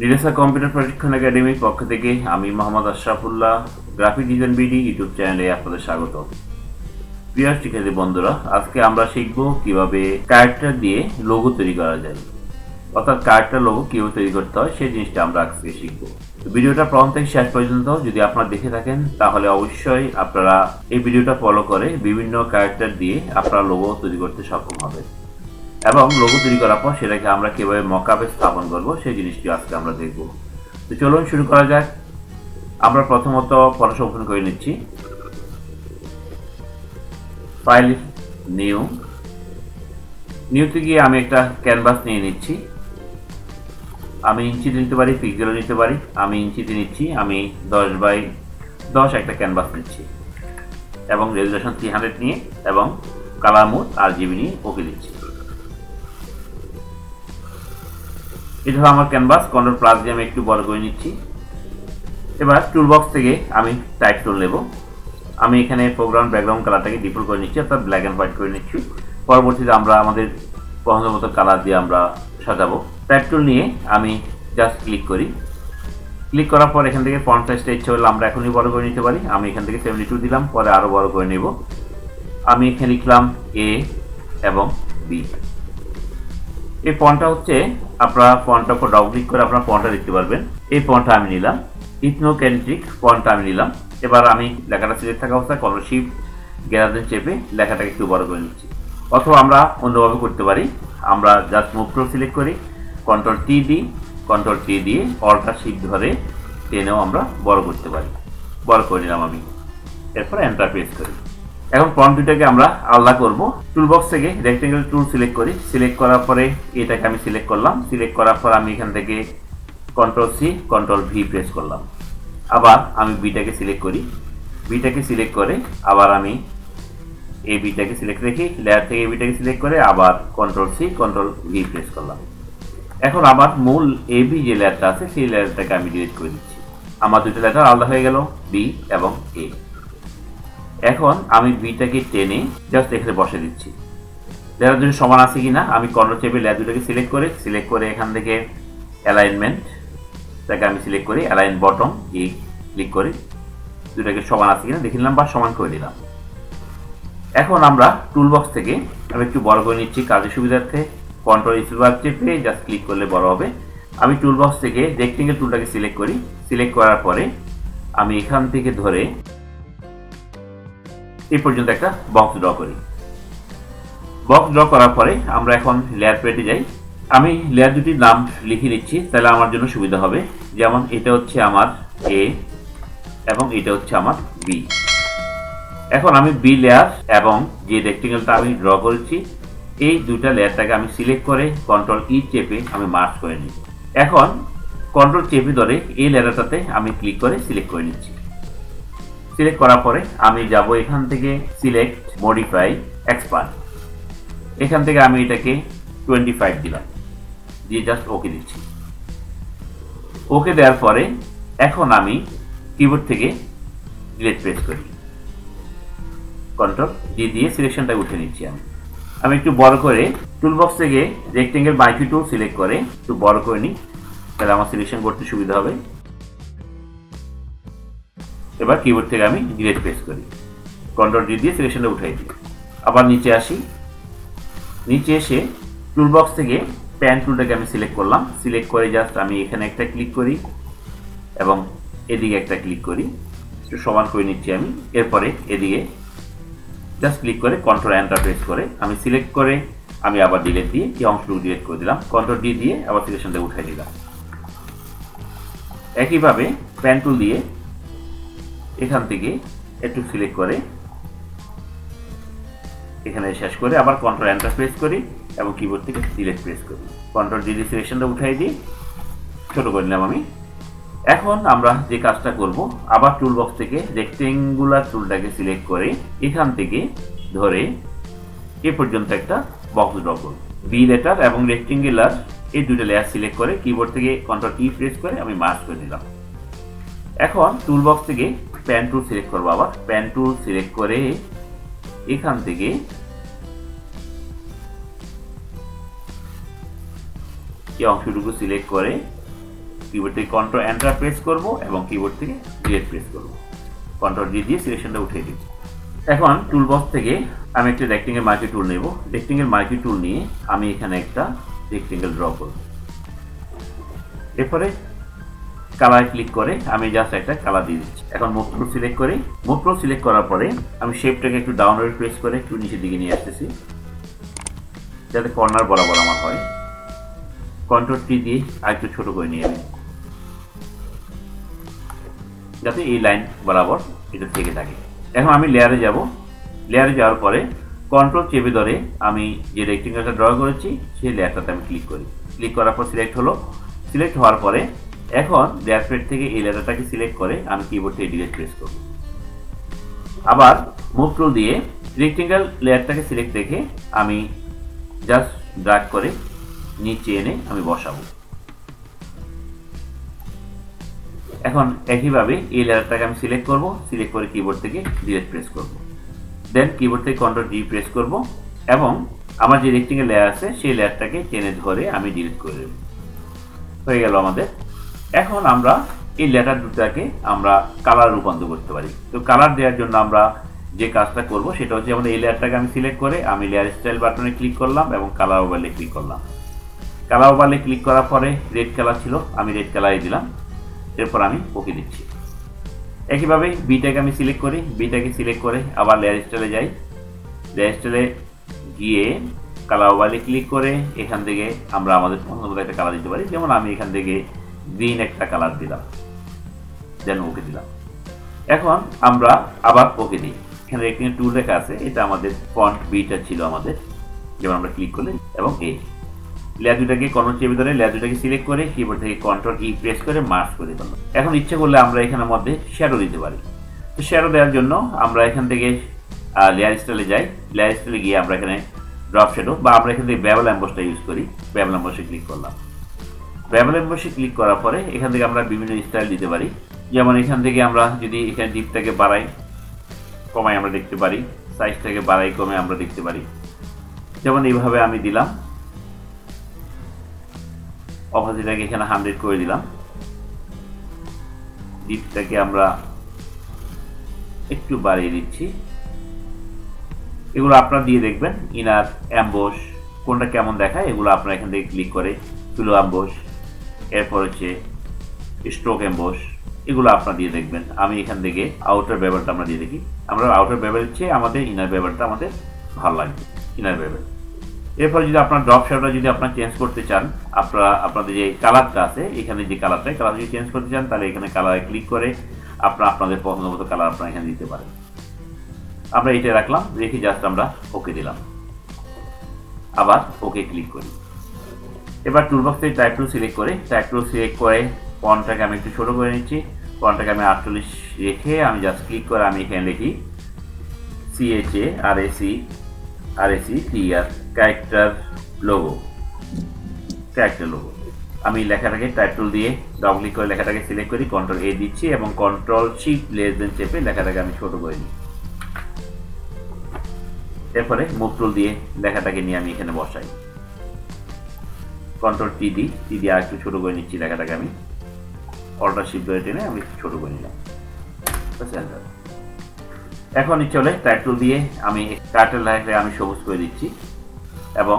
নীলেসা computer প্রশিক্ষণ একাডেমির পক্ষ থেকে আমি Mohammad Ashrafullah graphic design BD YouTube চ্যানেলে আপনাদের স্বাগত। প্রিয় শিক্ষার্থী বন্ধুরা, আজকে আমরা শিখব কিভাবে ক্যারেক্টার দিয়ে লোগো তৈরি করা যায়, অর্থাৎ ক্যারেক্টার লোগো কিভাবে তৈরি করতে হয় সেই জিনিসটা আমরা আজকে শিখব। ভিডিওটা প্রথম থেকে শেষ পর্যন্ত যদি আপনারা দেখে থাকেন তাহলে অবশ্যই আপনারা এই ভিডিওটা ফলো করে বিভিন্ন ক্যারেক্টার দিয়ে আপনারা লোগো তৈরি করতে সক্ষম হবেন এবং লোগো তৈরি করার পর সেটাকে আমরা কিভাবে মকআপে স্থাপন করব সেই জিনিসটি আজকে আমরা দেখব। তো চলুন শুরু করা যাক। আমরা প্রথমত ফটোশপ ওপেন করে নিচ্ছি, ফাইল নিউতে গিয়ে আমি একটা ক্যানভাস নিয়ে নিচ্ছি। আমি ইঞ্চিতে নিতে পারি, পিক্সেলও নিতে পারি। আমি ইঞ্চিতে নিচ্ছি, আমি 10x10 একটা ক্যানভাস নিচ্ছি এবং রেজুলেশন 300 নিয়ে এবং কালার মোড RGB নিয়ে ওকে দিচ্ছি। এটা হলো আমার ক্যানভাস। কন্ট্রোল+ দিয়ে আমি একটু বড় করে নিচ্ছি। এবার টুলবক্স থেকে আমি টাইপ টুল নেব। আমি এখানে ব্যাকগ্রাউন্ড কালারটাকে ডিফল্ট করে নিচ্ছি, অর্থাৎ ব্ল্যাক অ্যান্ড হোয়াইট করে নিচ্ছি। পরবর্তীতে আমরা আমাদের পছন্দ মতো কালার দিয়ে আমরা সাজাবো। টাইপ টুল নিয়ে আমি জাস্ট ক্লিক করি। ক্লিক করার পর এখান থেকে ফন্ট সাইজটা ইচ্ছে হলে আমরা এখনই বড় করে নিতে পারি। আমি এখান থেকে 72 দিলাম, পরে আরও বড় করে নেব। আমি এখানে লিখলাম A এবং B। এই ফন্টটা হচ্ছে আপনারা ফন্টটার উপর ডাবল ক্লিক করে আপনারা ফন্টটা দেখতে পারবেন। এই ফন্টটা আমি নিলাম, ইথনোকেন্ট্রিক ফন্টটা আমি নিলাম। এবার আমি লেখাটা সিলেক্ট থাকা অবস্থায় Ctrl+Shift চেপে লেখাটাকে একটু বড় করে নিচ্ছি। অথবা আমরা অন্যভাবে করতে পারি। আমরা জাস্ট মুভ টুল সিলেক্ট করি, Ctrl+T দিয়ে Alt+Shift ধরে টেনেও আমরা বড় করতে পারি। বড় করে নিলাম আমি, এরপর এন্টার প্রেস করি। এখন ফন্ট দুটাকে আমরা আলাদা করব। টুলবক্স থেকে রেক্টেঙ্গেল টুল সিলেক্ট করি। সিলেক্ট করার পরে এটাকে আমি সিলেক্ট করলাম। সিলেক্ট করার পর আমি এখান থেকে Ctrl+C Ctrl+V প্রেস করলাম। আবার আমি বিটাকে সিলেক্ট করি। বিটাকে সিলেক্ট করে আবার আমি এই বিটাকে সিলেক্ট রেখে লেয়ার থেকে এই বিটাকে সিলেক্ট করে আবার Ctrl+C Ctrl+V প্রেস করলাম। এখন আবার মূল AB যে লেয়ারটা আছে সেই লেয়ারটাকে আমি ডিলিট করে দিচ্ছি। আমার দুটো লেয়ার আলাদা হয়ে গেল, B এবং A। এখন আমি বিটাকে টেনে জাস্ট এখানে বসে দিচ্ছি। লেয়ার দুটো সমান আছে কিনা আমি কর্নার চেপে লেয়ার দুটোকে সিলেক্ট করে এখান থেকে অ্যালাইনমেন্টটাকে আমি সিলেক্ট করি, অ্যালাইন বটম ক্লিক করি, দুটোকে সমান আছে কিনা দেখে নিলাম বা সমান করে দিলাম। এখন আমরা টুলবক্স থেকে আমি একটু বড় করে নিচ্ছি কাজের সুবিধার্থে। Ctrl+S চেপে জাস্ট ক্লিক করলে বড় হবে। আমি টুলবক্স থেকে রেক্টেঙ্গেল টুলটাকে সিলেক্ট করি। সিলেক্ট করার পরে আমি এখান থেকে ধরে এই পর্যন্ত একটা বক্স ড্র করি। বক্স ড্র করার পরে আমরা এখন লেয়ার প্যালেটে যাই। আমি লেয়ার দুটির নাম লিখে নিচ্ছি, তাহলে আমার জন্য সুবিধা হবে। যেমন এটা হচ্ছে আমার A এবং এটা হচ্ছে আমার B। এখন আমি B লেয়ার এবং যে রেক্টেঙ্গেলটা আমি ড্র করেছি এই দুইটা লেয়ারটাকে আমি সিলেক্ট করে Ctrl+E চেপে আমি মার্জ করে নিই। এখন Ctrl চেপে ধরে এই লেয়ারটাতে আমি ক্লিক করে সিলেক্ট করে নিচ্ছি। সিলেক্ট করার পরে আমি যাব এখান থেকে সিলেক্ট, মডিফাই, এক্সপান্ড। এখান থেকে আমি এটাকে 25 দিলাম, দিয়ে জাস্ট ওকে দিচ্ছি। ওকে দেওয়ার পরে এখন আমি কিবোর্ড থেকে ডিলিট প্রেস করি, Ctrl+D দিয়ে সিলেকশনটা উঠে নিচ্ছি। আমি একটু বড় করে টুলবক্স থেকে রেক্টেঙ্গেল মাইক্রো টুল সিলেক্ট করে একটু বড় করে নিই, তাহলে আমার সিলেকশন করতে সুবিধা হবে। এবার কিবোর্ড থেকে আমি ডিলিট প্রেস করি, Ctrl+D দিয়ে সিলেকশনটা উঠাই দিই। আবার নিচে আসি, নিচে এসে টুলবক্স থেকে প্যান টুলটাকে আমি সিলেক্ট করলাম। সিলেক্ট করে জাস্ট আমি এখানে একটা ক্লিক করি এবং এদিকে একটা ক্লিক করি, একটু সমান করে নিচ্ছি আমি। এরপরে এদিকে জাস্ট ক্লিক করে Ctrl+Enter প্রেস করে আমি সিলেক্ট করে আমি আবার ডিলিট দিয়ে এই অংশটুকু ডিলিট করে দিলাম। Ctrl+D দিয়ে আবার সিলেকশনটা উঠাই দিলাম। একইভাবে প্যান টুল দিয়ে এখান থেকে একটু সিলেক্ট করে এখানে শেষ করে আবার Ctrl+Enter প্রেস করি এবং কিবোর্ড থেকে ডিলিট প্রেস করি। Ctrl+D দিয়ে সিলেকশনটা উঠাই দিই, ছোট করে নিলাম আমি। এখন আমরা যে কাজটা করব, আবার টুলবক্স থেকে রেক্টেঙ্গুলার টুলটাকে সিলেক্ট করে এখান থেকে ধরে এ পর্যন্ত একটা বক্স ড্র করব। B লেটার এবং রেক্টেঙ্গুলার এই দুটো লেয়ার সিলেক্ট করে কিবোর্ড থেকে Ctrl+E প্রেস করে আমি মার্জ করে দিলাম। এখন টুলবক্স থেকে প্যান টুল সিলেক্ট করব। আবার প্যান টুল সিলেক্ট করে এখান থেকে এই অংশটুকু সিলেক্ট করে কিবোর্ড থেকে কন্ট্রোল এন্টার প্রেস করব এবং কিবোর্ড থেকে ডিলিট প্রেস করব। কন্ট্রোল ডি দিয়ে সিলেকশনটা উঠিয়ে দিব। এখন টুলবক্স থেকে আমি একটা রেক্টেঙ্গেল মার্কি টুল নেব। রেক্টেঙ্গেল মার্কি টুল নিয়ে আমি এখানে একটা রেক্টেঙ্গেল ড্র করব। এরপরে কালার ক্লিক করে আমি জাস্ট একটা কালার দিয়ে দিচ্ছি। এখন মুভ টুল সিলেক্ট করি। মুভ টুল সিলেক্ট করার পরে আমি শেপটাকে একটু ডাউনওয়ার্ড প্রেস করে একটু নিচের দিকে নিয়ে আসতেছি যাতে কর্নার বরাবর আমার হয়। কন্ট্রোল টি দিয়ে আরেকটু ছোট করে নিয়ে আমি যাতে এই লাইন বরাবর এটা থেকে থাকে। এখন আমি লেয়ারে যাব। লেয়ারে যাওয়ার পরে কন্ট্রোল চেপে ধরে আমি যে রেক্টেঙ্গেলটা ড্র করেছি সেই লেয়ারটাতে আমি ক্লিক করি। ক্লিক করার পর সিলেক্ট হলো। সিলেক্ট হওয়ার পরে এখন লেয়ার প্যাড থেকে এই লেয়ারটাকে সিলেক্ট করে আমি কিবোর্ড থেকে ডিলিট প্রেস করব। আবার মুভ টুল দিয়ে রেক্টেঙ্গেল লেয়ারটাকে সিলেক্ট রেখে আমি জাস্ট ড্র্যাগ করে নিচে এনে আমি বসাবো। এখন একইভাবে এই লেয়ারটাকে আমি সিলেক্ট করব। সিলেক্ট করে কিবোর্ড থেকে ডিলিট প্রেস করব। দেন কিবোর্ড থেকে কন্ট্রোল ডি প্রেস করব এবং আমার যে রেক্টেঙ্গেল লেয়ার আছে সেই লেয়ারটাকে টেনে ধরে আমি ডিলিট করে দেব। হয়ে গেল আমাদের। এখন আমরা এই লেটার দুটাকে আমরা কালার রূপান্তর করতে পারি। তো কালার দেওয়ার জন্য আমরা যে কাজটা করব সেটা হচ্ছে আমাদের এই লেয়ারটাকে আমি সিলেক্ট করে আমি লেয়ার স্টাইল বাটনে ক্লিক করলাম এবং কালার ওভারলে ক্লিক করলাম। কালার ওভারলে ক্লিক করার পরে রেড কালার ছিল, আমি রেড কালারই দিলাম। এরপর আমি ওকে দিচ্ছি। একইভাবে বিটাকে আমি সিলেক্ট করি। বিটাকে সিলেক্ট করে আবার লেয়ার স্টাইলে যাই। লেয়ার স্টাইলে গিয়ে কালার ওভারলে ক্লিক করে এখান থেকে আমরা আমাদের পছন্দ মতো একটা কালার দিতে পারি। যেমন আমি এখান থেকে গ্রিন একটা কালার দিলাম, দেন ওকে দিলাম। এখন আমরা আবার ওকে দিই। এখানে রেক্টেঙ্গেল টুল লেখা আছে, এটা আমাদের ফন্ট বিটা ছিল আমাদের। যেমন আমরা ক্লিক করলে এবং এই লেয়ার দুটাকে কন্ট্রোল চেপে ধরে লেয়ার দুটাকে সিলেক্ট করে কিবোর্ড থেকে কন্ট্রোল ই প্রেস করে মার্জ করে দিলাম। এখন ইচ্ছে করলে আমরা এখানের মধ্যে শ্যাডো দিতে পারি। তো শ্যাডো দেওয়ার জন্য আমরা এখান থেকে লেয়ার স্টাইলে যাই। লেয়ার স্টাইলে গিয়ে আমরা এখানে ড্রপ শ্যাডো বা আমরা এখান থেকে বেবল এমবসটা ইউজ করি। বেবল এমবসে ক্লিক করলাম। বেবল এমবসে ক্লিক করার পরে এখান থেকে আমরা বিভিন্ন স্টাইল দিতে পারি। যেমন এখান থেকে আমরা যদি এখানে ডিপটাকে বাড়াই কমাই আমরা দেখতে পারি, সাইজটাকে বাড়াই কমে আমরা দেখতে পারি। যেমন এইভাবে আমি দিলাম, অপাসিটিটাকে এখানে 100 করে দিলাম। ডিপটাকে আমরা একটু বাড়িয়ে দিচ্ছি। এগুলো আপনারা দিয়ে দেখবেন ইনার এমবস কোনটা কেমন দেখায়, এগুলো আপনারা এখান থেকে ক্লিক করে ফ্লো এমবস, এরপর হচ্ছে স্ট্রোক এমবস, এগুলো আপনারা দিয়ে দেখবেন। আমি এখান থেকে আউটার বেবলটা আমরা দিয়ে দেখি। আমরা আউটার বেবলের চেয়ে আমাদের ইনার বেবলটা আমাদের ভালো লাগবে, ইনার বেবল। এরপর যদি আপনার ড্রপ শ্যাডোটা যদি আপনারা চেঞ্জ করতে চান, আপনাদের যে কালারটা আছে এখানে যে কালার যদি চেঞ্জ করতে চান তাহলে এখানে কালারে ক্লিক করে আপনাদের পছন্দ মতো কালার আপনারা এখানে দিতে পারেন। আমরা এটা রাখলাম, রেখে জাস্ট আমরা ওকে দিলাম। আবার ওকে ক্লিক করি। এবার টুলবক্স থেকে টাইপ টুল সিলেক্ট করে ফন্টটাকে আমি একটু ছোট করে নিচ্ছি। ফন্টটাকে আমি 48 রেখে আমি জাস্ট ক্লিক করে আমি এখানে লিখি CHARACTR ক্যারেক্টার লোগো। আমি লেখাটাকে টাইপ টুল দিয়ে ডবল ক্লিক করে লেখাটাকে সিলেক্ট করি, কন্ট্রোল এ দিচ্ছি এবং কন্ট্রোল শিফট লেস দেন চেপে লেখাটাকে আমি ছোট করে নিই। এরপরে মুভ টুল দিয়ে লেখাটাকে নিয়ে আমি এখানে বসাই। কন্ট্রোল টি দিয়ে আর একটু ছোট করে নিচ্ছি লেখাটাকে। আমি অল্টার শিফট ধরে টেনে আমি ছোট করে নিলাম। এখন ইচ্ছে হলে টাইপ টুল দিয়ে আমি টাইটেল লেখাটাকে আমি সবুজ করে দিচ্ছি এবং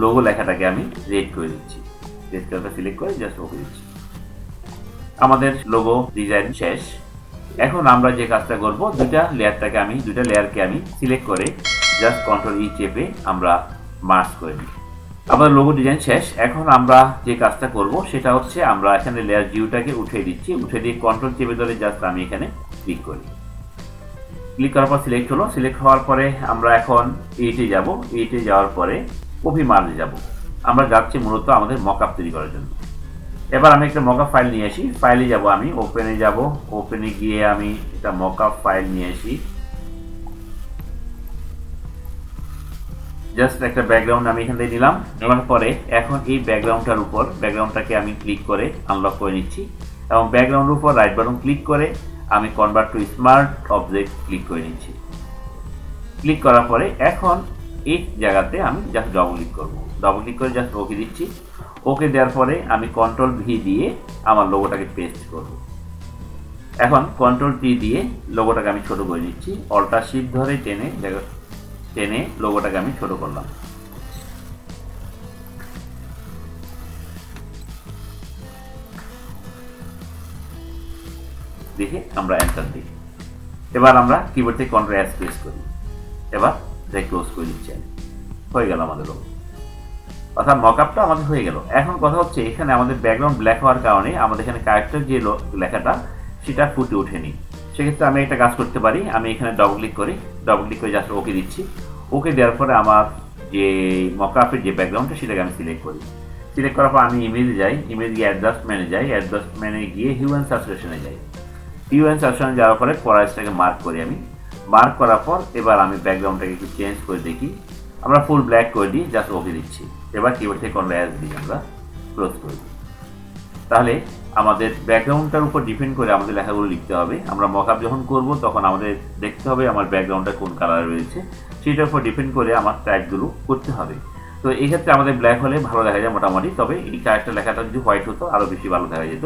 লোগো লেখাটাকে আমি রেড করে দিচ্ছি। রেড কালারটা সিলেক্ট করে জাস্ট ওকে দিচ্ছি। আমাদের লোগো ডিজাইন শেষ। এখন আমরা যে কাজটা করব, দুইটা লেয়ারকে আমি সিলেক্ট করে জাস্ট কন্ট্রোল ই চেপে আমরা মার্জ করে নিই। আমাদের লোগো ডিজাইন শেষ। এখন আমরা যে কাজটা করব সেটা হচ্ছে আমরা এখানে লেয়ার ভিউটাকে উঠিয়ে দিচ্ছি। উঠে দিয়ে কন্ট্রোল চেপে ধরে জাস্ট আমি এখানে ক্লিক করি। ক্লিক করার পর সিলেক্ট হলো। সিলেক্ট হওয়ার পরে আমরা এখন এইটে যাব। এইটে যাওয়ার পরে কপি মার্জে যাব। আমরা যাচ্ছি মূলত আমাদের মকআপ তৈরি করার জন্য। এবার আমি একটা মকআপ ফাইল নিয়ে আসি। ফাইলে যাব, আমি ওপেনে যাব। ওপেনে গিয়ে আমি একটা মকআপ ফাইল নিয়ে আসি। জাস্ট একটা ব্যাকগ্রাউন্ড আমি এখান থেকে নিলাম। নেওয়ার পরে এখন এই ব্যাকগ্রাউন্ডটাকে আমি ক্লিক করে আনলক করে নিচ্ছি এবং ব্যাকগ্রাউন্ডের উপর রাইট বাটন ক্লিক করে আমি convert to smart object click করে নিচ্ছি। ক্লিক করার পরে এখন এই জায়গাতে আমি জাস্ট ডবল ক্লিক করব। ডবল ক্লিক করে জাস্ট ওকে দিচ্ছি। ওকে দেওয়ার পরে আমি কন্ট্রোল ভি দিয়ে আমার লোগোটাকে পেস্ট করব। এখন কন্ট্রোল টি দিয়ে লোগোটাকে আমি ছোট করে নিচ্ছি, অল্টার শিফট ধরে টেনে লোগোটাকে আমি ছোট করলাম। দেখে আমরা এন্টার দিই। এবার আমরা কিবোর্ড থেকে কন্ট্রোল এস প্রেস করি। এবার ক্লোজ করে দিচ্ছি, হয়ে গেল আমাদের লোগো, অর্থাৎ মকআপটা আমাদের হয়ে গেল। এখন কথা হচ্ছে এখানে আমাদের ব্যাকগ্রাউন্ড ব্ল্যাক হওয়ার কারণে আমাদের এখানে ক্যারেক্টার যে লেখাটা সেটা ফুটে ওঠেনি। সেক্ষেত্রে আমি একটা কাজ করতে পারি, আমি এখানে ডবল ক্লিক করে জাস্ট ওকে দিচ্ছি। ওকে দেওয়ার পরে আমার যে মকআপের যে ব্যাকগ্রাউন্ডটা সেটাকে আমি সিলেক্ট করি। সিলেক্ট করার পর আমি ইমেজে যাই, ইমেজ গিয়ে অ্যাডজাস্টমেন্টে যাই, অ্যাডজাস্টমেন্টে গিয়ে হিউ অ্যান্ড স্যাচুরেশনে যাই। হিউ অ্যান্ড স্যাচুরেশনে যাওয়ার পরে কোয়ারাইজটাকে মার্ক করি। আমি মার্ক করার পর এবার আমি ব্যাকগ্রাউন্ডটাকে একটু চেঞ্জ করে দেখি, আমরা ফুল ব্ল্যাক করে দিই, জাস্ট ওকে দিচ্ছি। এবার কিবোর্ড থেকে কন্ট্রোল এস দিয়ে আমরা ক্লোজ করে দিই। তাহলে আমাদের ব্যাকগ্রাউন্ডটার উপর ডিপেন্ড করে আমাদের লেখাগুলো লিখতে হবে। আমরা মকআপ যখন করব তখন আমাদের দেখতে হবে আমার ব্যাকগ্রাউন্ডটা কোন কালারে রয়েছে, সেটার উপর ডিপেন্ড করে আমার ট্যাগগুলো করতে হবে। তো এই ক্ষেত্রে আমাদের ব্ল্যাক হলে ভালো দেখা যায় মোটামুটি, তবে এই ক্যারেক্টার লেখাটা যদি হোয়াইট হতো আরও বেশি ভালো দেখা যেত।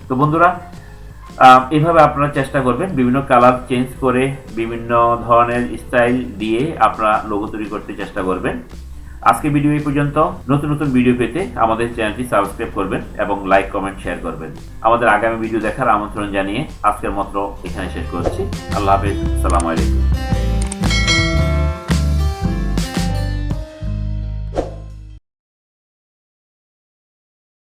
তো বন্ধুরা, এইভাবে আপনারা চেষ্টা করবেন বিভিন্ন কালার চেঞ্জ করে বিভিন্ন ধরনের স্টাইল দিয়ে আপনারা লোগো তৈরি করতে চেষ্টা করবেন। আজকে ভিডিও এই পর্যন্ত। নতুন নতুন ভিডিও পেতে আমাদের চ্যানেলটি সাবস্ক্রাইব করবেন এবং লাইক কমেন্ট শেয়ার করবেন। আমাদের আগামী ভিডিও দেখার আমন্ত্রণ জানিয়ে আজকের মতো এখানে শেষ করছি। আল্লাহ হাফেজ, আসসালামু আলাইকুম।